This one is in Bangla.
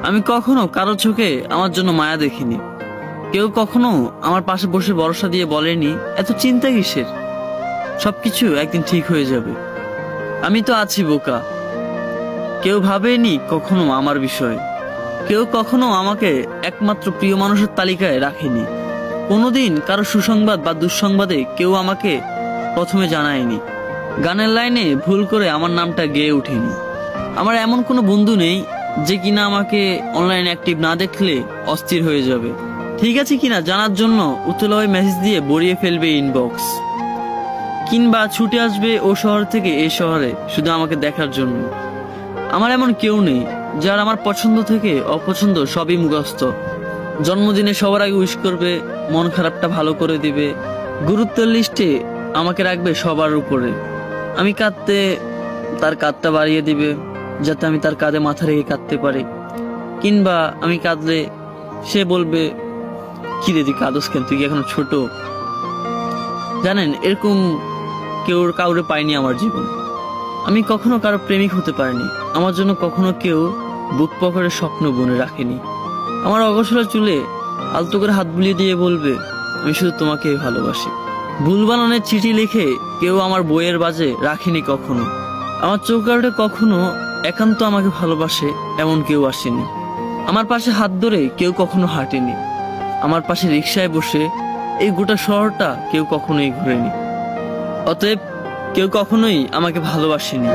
আমি কখনো কারো চোখে আমার জন্য মায়া দেখিনি। কেউ কখনো আমার পাশে বসে ভরসা দিয়ে বলেনি এত চিন্তা কিসের, সবকিছু একদিন ঠিক হয়ে যাবে। আমি তো আছি বোকা। কেউ ভাবেনি কখনো আমার বিষয়ে, কেউ কখনো আমাকে একমাত্র প্রিয় মানুষের তালিকায় রাখেনি। কোনোদিন কারো সুসংবাদ বা দুঃসংবাদে কেউ আমাকে প্রথমে জানায়নি। গানের লাইনে ভুল করে আমার নামটা গেয়ে ওঠেনি। আমার এমন কোনো বন্ধু নেই যে কিনা আমাকে অনলাইনে অ্যাক্টিভ না দেখলে অস্থির হয়ে যাবে, ঠিক আছে কিনা জানার জন্য উতলায় মেসেজ দিয়ে ভরিয়ে ফেলবে ইনবক্স, কিংবা ছুটে আসবে ও শহর থেকে এই শহরে শুধু আমাকে দেখার জন্য। আমার এমন কেউ নেই যার আমার পছন্দ থেকে অপছন্দ সবই মুখস্থ। জন্মদিনে সবার আগে উইশ করবে, মন খারাপটা ভালো করে দিবে, গুরুত্বের লিস্টে আমাকে রাখবে সবার উপরে। আমি কাঁদতে তার কাঁধটা বাড়িয়ে দিবে যাতে আমি তার কাঁধে মাথা রেখে কাঁদতে পারি, কিংবা আমি কাঁদলে সে বলবে কি রে তুই কাঁদস কেন, তুই কি এখনো ছোট। জানেন, এরকম কেউ কাউরে পাইনি আমার জীবন। আমি কখনো কারো প্রেমিক হতে পারিনি। আমার জন্য কখনো কেউ বুক পকেটে স্বপ্ন বুনে রাখেনি। আমার অগোছলা চুলে আলতো করে হাত বুলিয়ে দিয়ে বলবে আমি শুধু তোমাকেই ভালোবাসি। ভুল বানানের চিঠি লিখে কেউ আমার বইয়ের বাজে রাখেনি কখনো। আমার চোখ আড়ে কখনো একান্ত আমাকে ভালোবাসে এমন কেউ আসেনি। আমার পাশে হাত ধরে কেউ কখনো হাঁটেনি। আমার পাশে রিকশায় বসে এই গোটা শহরটা কেউ কখনোই ঘোরেনি। অতএব কেউ কখনোই আমাকে ভালোবাসেনি।